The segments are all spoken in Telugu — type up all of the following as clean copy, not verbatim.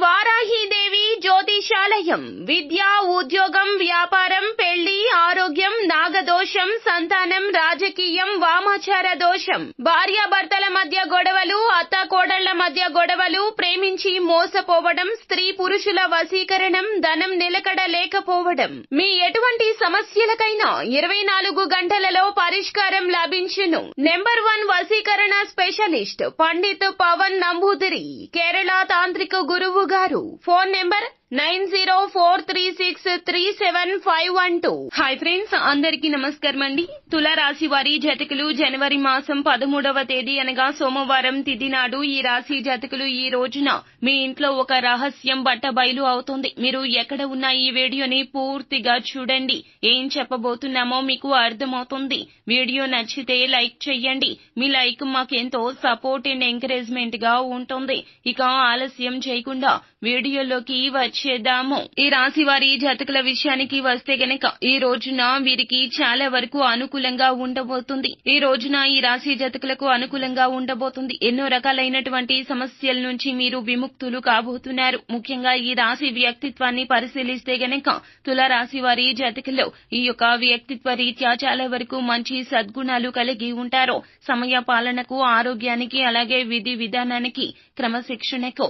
వారాహీదేవి జ్యోతిషాలయం. విద్య, ఉద్యోగం, వ్యాపారం, పెళ్లి, ఆరోగ్యం, నాగదోషం, సంతానం, రాజకీయం, వామాచార దోషం, భార్యాభర్తల మధ్య గొడవలు, అత్తాకోడళ్ల మధ్య గొడవలు, ప్రేమించి మోసపోవడం, స్త్రీ పురుషుల వశీకరణం, ధనం నిలకడ లేకపోవడం, మీ ఎటువంటి సమస్యలకైనా 24 గంటలలో పరిష్కారం లభించును. నెంబర్ 1 వశీకరణ స్పెషలిస్ట్ పండిత్ పవన్ నంబూదిరి, కేరళ తాంత్రిక గురువు గారు. Phone number 9043637512. హాయ్ ఫ్రెండ్స్, అందరికీ నమస్కారం అండి. తులారాశి వారి జాతకులు జనవరి మాసం 13వ తేదీ అనగా సోమవారం తిథి నాడు ఈ రాశి జాతకులు ఈ రోజున మీ ఇంట్లో ఒక రహస్యం బట్టబయలు అవుతుంది. మీరు ఎక్కడ ఉన్న ఈ వీడియోని పూర్తిగా చూడండి. ఏం చెప్పబోతున్నామో మీకు అర్థమవుతుంది. వీడియో నచ్చితే లైక్ చేయండి. మీ లైక్ మాకెంతో సపోర్ట్ అండ్ ఎంకరేజ్మెంట్ గా ఉంటుంది. ఇక ఆలస్యం చేయకుండా వీడియోలోకి వచ్చేద్దాము. ఈ రాశి వారి జాతకుల విషయానికి వస్తే గనక ఈ రోజున వీరికి చాలా వరకు అనుకూలంగా ఉండబోతుంది. ఈ రోజున ఈ రాశి జాతకులకు అనుకూలంగా ఉండబోతుంది. ఎన్నో రకాలైనటువంటి సమస్యల నుంచి మీరు విముక్తులు కాబోతున్నారు. ముఖ్యంగా ఈ రాశి వ్యక్తిత్వాన్ని పరిశీలిస్తే గనక తులారాశి వారి జాతకులు ఈ యొక్క వ్యక్తిత్వ రీత్యా చాలా వరకు మంచి సద్గుణాలు కలిగి ఉంటారు. సమయ పాలనకు, ఆరోగ్యానికి, అలాగే విధి విధానానికి, క్రమశిక్షణకు,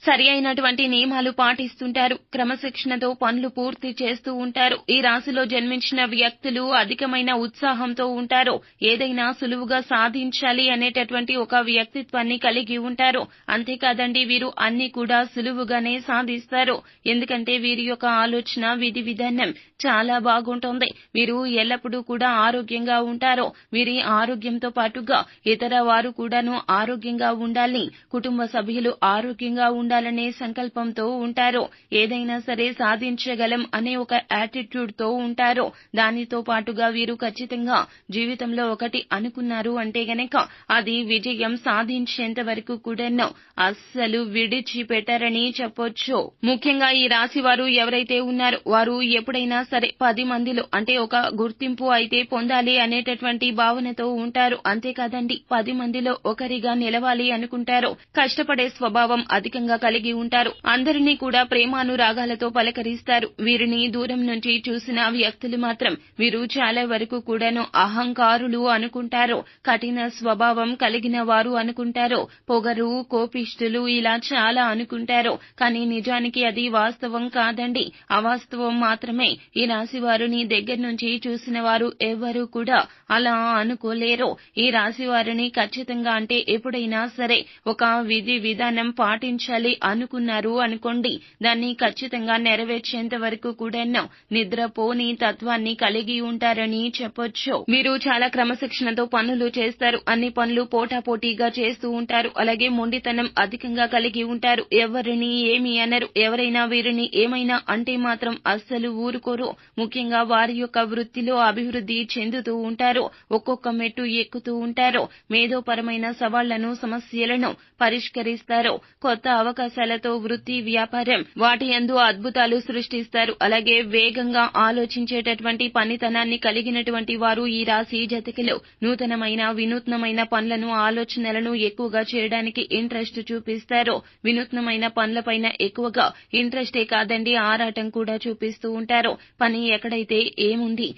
సరి అయినటువంటి నియమాలు పాటిస్తుంటారు. క్రమశిక్షణతో పనులు పూర్తి చేస్తూ ఉంటారు. ఈ రాశిలో జన్మించిన వ్యక్తులు అధికమైన ఉత్సాహంతో ఉంటారు. ఏదైనా సులువుగా సాధించాలి అనేటటువంటి ఒక వ్యక్తిత్వాన్ని కలిగి ఉంటారు. అంతేకాదండి, వీరు అన్ని కూడా సులువుగానే సాధిస్తారు. ఎందుకంటే వీరి యొక్క ఆలోచన, విధి విధానం చాలా బాగుంటుంది. వీరు ఎల్లప్పుడూ కూడా ఆరోగ్యంగా ఉంటారు. వీరి ఆరోగ్యంతో పాటుగా ఇతర వారు కూడాను ఆరోగ్యంగా ఉండాలి, కుటుంబ సభ్యులు ఆరోగ్యంగా ఉండాలనే సంకల్పంతో ఉంటారు. ఏదైనా సరే సాధించగలం అనే ఒక యాటిట్యూడ్ తో ఉంటారు. దానితో పాటుగా వీరు ఖచ్చితంగా జీవితంలో ఒకటి అనుకున్నారు అంటే గనక అది విజయం సాధించేంత వరకు కూడాను అస్సలు విడిచిపెట్టారని చెప్పొచ్చు. ముఖ్యంగా ఈ రాశి వారు ఎవరైతే ఉన్నారో వారు ఎప్పుడైనా సరే 10 మందిలో అంటే ఒక గుర్తింపు అయితే పొందాలి అనేటటువంటి భావనతో ఉంటారు. అంతేకాదండి, 10 మందిలో ఒకరిగా నిలవాలి అనుకుంటారు. కష్టపడే స్వభావం అధికంగా కలిగి ఉంటారు. అందరినీ కూడా ప్రేమానురాగాలతో పలకరిస్తారు. వీరిని దూరం నుంచి చూసిన వ్యక్తులు మాత్రం వీరు చాలా వరకు కూడాను అహంకారులు అనుకుంటారు. కఠిన స్వభావం కలిగిన వారు అనుకుంటారు. పొగరు, కోపిష్ఠులు ఇలా చాలా అనుకుంటారు. కానీ నిజానికి అది వాస్తవం కాదండి, అవాస్తవం మాత్రమే. ఈ రాశి వారిని దగ్గర నుంచి చూసిన వారు ఎవరు కూడా అలా అనుకోలేరు. ఈ రాశి వారిని ఖచ్చితంగా అంటే ఎప్పుడైనా సరే ఒక విధి విధానం పాటించాలి అనుకున్నారు అనుకోండి, దాన్ని ఖచ్చితంగా నెరవేర్చేంత వరకు కూడా నిద్రపోని తత్వాన్ని కలిగి ఉంటారని చెప్పొచ్చు. వీరు చాలా క్రమశిక్షణతో పనులు చేస్తారు. అన్ని పనులు పోటాపోటీగా చేస్తూ ఉంటారు. అలాగే మొండితనం అధికంగా కలిగి ఉంటారు. ఎవరిని ఏమి అనరు. ఎవరైనా వీరిని ఏమైనా అంటే మాత్రం అస్సలు ఊరుకోరు. ముఖ్యంగా వారి యొక్క వృత్తిలో అభివృద్ధి చెందుతూ ఉంటారు. ఒక్కొక్క మెట్టు ఎక్కుతూ ఉంటారు. మేధోపరమైన సవాళ్లను, సమస్యలను పరిష్కరిస్తారు. కొత్త అవకాశాలతో వృత్తి, వ్యాపారం వాటి యందు అద్భుతాలు సృష్టిస్తారు. అలాగే వేగంగా ఆలోచించేటటువంటి పనితనాన్ని కలిగినటువంటి వారు ఈ రాశి జాతకులు. నూతనమైన, వినూత్నమైన పనులను, ఆలోచనలను ఎక్కువగా చేయడానికి ఇంట్రెస్ట్ చూపిస్తారు. వినూత్నమైన పనులపైన ఎక్కువగా ఇంట్రెస్టే కాదండి, ఆరాటం కూడా చూపిస్తూ ఉంటారు. పని ఎక్కడైతే ఏముంది,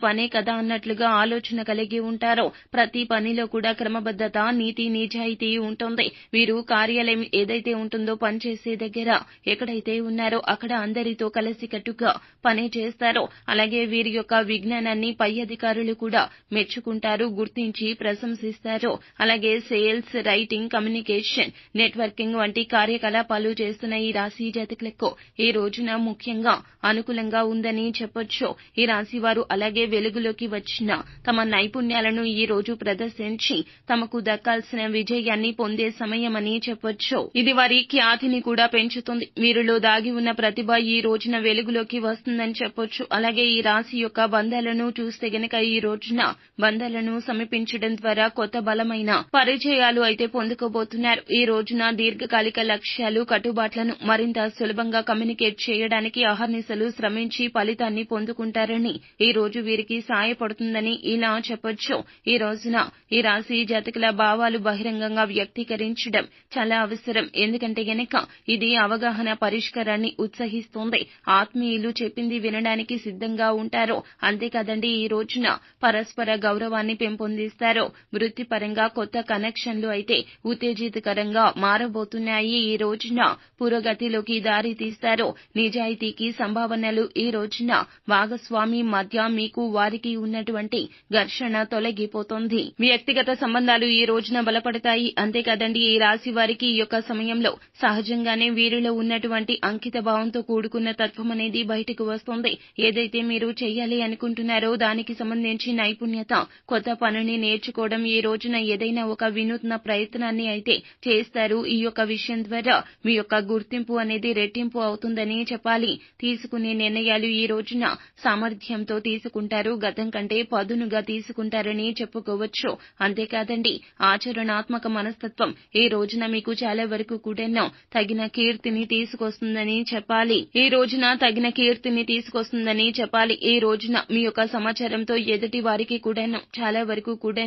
పనే కదా అన్నట్లుగా ఆలోచన కలిగి ఉంటారు. ప్రతి పనిలో కూడా క్రమబద్ధత, నీతి, నిజాయితీ ఉంటుంది. వీరు కార్యాలయం ఏదైతే ఉంటుందో, పనిచేసే దగ్గర ఎక్కడైతే ఉన్నారో అక్కడ అందరితో కలిసికట్టుగా పని చేస్తారు. అలాగే వీరి యొక్క విజ్ఞానాన్ని పై అధికారులు కూడా మెచ్చుకుంటారు, గుర్తించి ప్రశంసిస్తారు. అలాగే సేల్స్, రైటింగ్, కమ్యూనికేషన్, నెట్వర్కింగ్ వంటి కార్యకలాపాలు చేస్తున్న ఈ రాశి జాతకులకు ఈ రోజున ముఖ్యంగా అనుకూలంగా ఉందని చెప్పొచ్చు. ఈ రాశి వారు అలాగే వెలుగులోకి వచ్చిన తమ నైపుణ్యాలను ఈ రోజు ప్రదర్శించి తమకు దక్కాల్సిన విజయాన్ని పొందే సమయమని చెప్పొచ్చు. ఇది వారి ఖ్యాతి ఖ్యాతిని కూడా పెంచుతుంది. వీరిలో దాగి ఉన్న ప్రతిభ ఈ రోజున వెలుగులోకి వస్తుందని చెప్పొచ్చు. అలాగే ఈ రాశి యొక్క బంధాలను చూస్తే గనక ఈ రోజున బంధాలను సమీపించడం ద్వారా కొత్త బలమైన పరిచయాలు అయితే పొందుకోబోతున్నారు. ఈ రోజున దీర్ఘకాలిక లక్ష్యాలు, కట్టుబాట్లను మరింత సులభంగా కమ్యూనికేట్ చేయడానికి అహర్నిశలు శ్రమించి ఫలితాన్ని పొందుకుంటారని ఈ రోజు వీరికి సాయపడుతుందని ఇలా చెప్పొచ్చు. ఈ రోజున ఈ రాశి జాతకుల భావాలు బహిరంగంగా వ్యక్తీకరించడం చాలా అవసరం. ఎందుకంటే గనక ఇది అవగాహన పరిష్కారాన్ని ఉత్సహిస్తుంది. ఆత్మీయులు చెప్పింది వినడానికి సిద్ధంగా ఉంటారు. అంతేకాదండి ఈ రోజున పరస్పర గౌరవాన్ని పెంపొందిస్తారు. వృత్తిపరంగా కొత్త కనెక్షన్లు అయితే ఉత్తేజితకరంగా మారబోతున్నాయి. ఈ రోజున పురోగతిలోకి దారి తీస్తారు. నిజాయితీకి సంభావనలు ఈ రోజున భాగస్వామి మధ్య మీకు వారికి ఉన్నటువంటి ఘర్షణ తొలగిపోతుంది. వ్యక్తిగత సంబంధాలు ఈ రోజున బలపడతాయి. అంతేకాదండి ఈ రాశి వారికి ఈ యొక్క సమయంలో సహజంగానే వీరిలో ఉన్నటువంటి అంకిత భావంతో కూడుకున్న తత్వం అనేది బయటకు వస్తుంది. ఏదైతే మీరు చేయాలి అనుకుంటున్నారో దానికి సంబంధించి నైపుణ్యత, కొత్త పనిని నేర్చుకోవడం, ఈ రోజున ఏదైనా ఒక వినూత్న ప్రయత్నాన్ని అయితే చేస్తారు. ఈ యొక్క విషయం ద్వారా మీ యొక్క గుర్తింపు అనేది రెట్టింపు అవుతుందని చెప్పాలి. తీసుకునే నిర్ణయాలు ఈ రోజున సామర్థ్యంతో తీసుకుంటారు. గతం కంటే పదునుగా తీసుకుంటారని చెప్పుకోవచ్చు. అంతేకాదండి ఆచరణాత్మక మనస్తత్వం ఈ రోజున మీకు చాలా వరకు కూడా తగిన కీర్తిని తీసుకొస్తుందని చెప్పాలి. ఈ రోజున తగిన కీర్తిని తీసుకొస్తుందని చెప్పాలి. ఈ రోజున మీ యొక్క సమాచారంతో ఎదుటి వారికి కూడా చాలా వరకు కూడా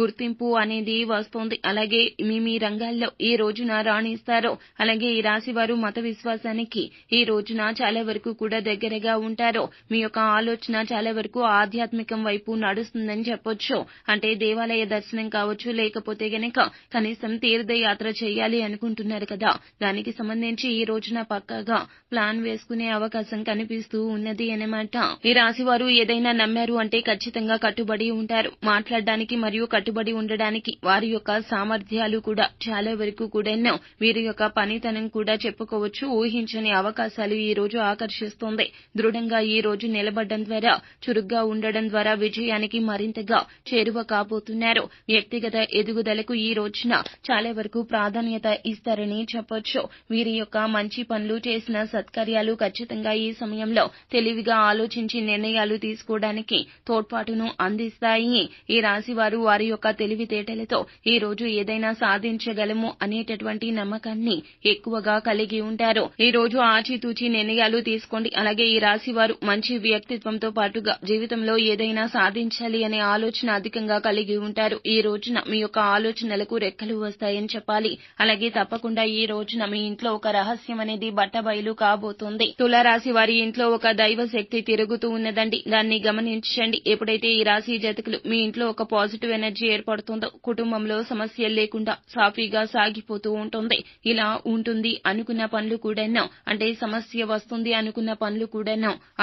గుర్తింపు అనేది వస్తుంది. అలాగే మీ రంగాల్లో ఈ రోజున రాణిస్తారు. అలాగే ఈ రాశి వారు మత విశ్వాసానికి ఈ రోజున చాలా వరకు కూడా దగ్గరగా ఉంటారు. మీ యొక్క ఆలోచన చాలా వరకు ఆధ్యాత్మికం వైపు నడుస్తుందని చెప్పొచ్చు. అంటే దేవాలయ దర్శనం కావచ్చు, లేకపోతే గనక కనీసం తీర్థయాత్ర చేయాలి అనుకుంటున్నారు కదా, దానికి సంబంధించి ఈ రోజున పక్కాగా ప్లాన్ వేసుకునే అవకాశం కనిపిస్తూ ఉన్నది అన్నమాట. ఈ రాశి వారు ఏదైనా నమ్మారు అంటే ఖచ్చితంగా కట్టుబడి ఉంటారు. మాట్లాడడానికి మరియు కట్టుబడి ఉండడానికి వారి యొక్క సామర్థ్యాలు కూడా చాలా వరకు కూడా వీరి యొక్క పనితనం కూడా చెప్పుకోవచ్చు. ఊహించని అవకాశాలు ఈ రోజు ఆకర్షిస్తుంది. దృఢంగా ఈ రోజు నిలబడడం ద్వారా, చురుగ్గా ఉండడం ద్వారా విజయానికి మరింతగా చేరువ కాబోతున్నారు. వ్యక్తిగత ఎదుగుదలకు ఈ రోజున చాలా వరకు ప్రాధాన్యత ఇస్తారని చెప్పొచ్చు. వీరి యొక్క మంచి పనులు, చేసిన సత్కార్యాలు ఖచ్చితంగా ఈ సమయంలో తెలివిగా ఆలోచించి నిర్ణయాలు తీసుకోవడానికి తోడ్పాటును అందిస్తాయి. ఈ రాశి వారు వారి యొక్క తెలివితేటలతో ఈ రోజు ఏదైనా సాధించగలము అనేటటువంటి నమ్మకాన్ని ఎక్కువగా కలిగి ఉంటారు. ఈ రోజు ఆచితూచి నిర్ణయాలు తీసుకోండి. అలాగే ఈ రాశి వారు మంచి వ్యక్తిత్వంతో పాటుగా జీవితంలో ఏదైనా సాధించాలి అనే ఆలోచన అధికంగా కలిగి ఉంటారు. ఈ రోజున మీ యొక్క ఆలోచనలకు రెక్కలు వస్తాయని చెప్పాలి. అలాగే తప్పకుండా ఈ రోజున మీ ఇంట్లో ఒక రహస్యం అనేది బట్టబయలు కాబోతుంది. తులారాశి వారి ఇంట్లో ఒక దైవ శక్తి తిరుగుతూ ఉన్నదండి. దాన్ని గమనించండి. ఎప్పుడైతే ఈ రాశి జాతకులు మీ ఇంట్లో ఒక పాజిటివ్ ఎనర్జీ ఏర్పడుతుందో కుటుంబంలో సమస్యలు లేకుండా సాఫీగా సాగిపోతూ ఉంటుంది. ఇలా ఉంటుంది అనుకున్న పనులు కూడా అంటే సమస్య వస్తుంది అనుకున్న పనులు కూడా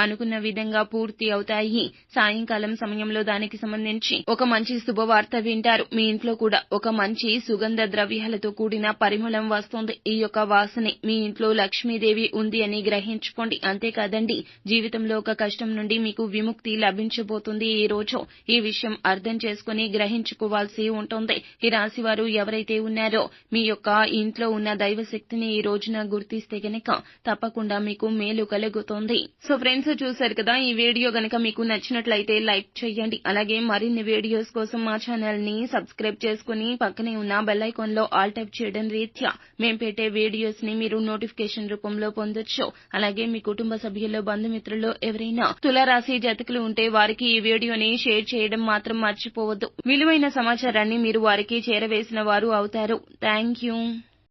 అనుకున్న విధంగా పూర్తి అవుతాయి. సాయంకాలం సమయంలో దానికి సంబంధించి ఒక మంచి శుభవార్త వింటారు. మీ ఇంట్లో కూడా ఒక మంచి సుగంధ ద్రవ్యాలతో కూడిన పరిమళం వస్తుంది. ఈ యొక్క వాసనే మీ ఇంట్లో లక్ష్మీదేవి ఉంది అని గ్రహించుకోండి. అంతేకాదండి జీవితంలో ఒక కష్టం నుండి మీకు విముక్తి లభించబోతుంది. ఈ రోజు ఈ విషయం అర్థం చేసుకుని గ్రహించుకోవాల్సి ఉంటుంది. ఈ రాశి వారు ఎవరైతే ఉన్నారో మీ యొక్క ఇంట్లో ఉన్న దైవ శక్తిని ఈ రోజున గుర్తిస్తే గనక తప్పకుండా మీకు మేలు కలుగుతుంది. సో ఫ్రెండ్స్, చూశారు కదా, ఈ వీడియో గనక మీకు నచ్చినట్లయితే లైక్ చేయండి. అలాగే మరిన్ని వీడియోస్ కోసం మా ఛానల్ ని సబ్స్క్రైబ్ చేసుకుని పక్కనే ఉన్న బెల్ ఐకాన్ లో ఆల్ టైప్ చేయడం రీత్యా మేం పెట్టే వీడియోస్ ని మీరు నోటిఫికేషన్ రూపంలో పొందొచ్చు. అలాగే మీ కుటుంబ సభ్యుల్లో, బంధుమిత్రుల్లో ఎవరైనా తులారాశి జాతకులు ఉంటే వారికి ఈ వీడియోని షేర్ చేయడం మాత్రం మర్చిపోవద్దు. విలువైన సమాచారాన్ని మీరు వారికి చేరవేసిన వారు అవుతారు. Thank you.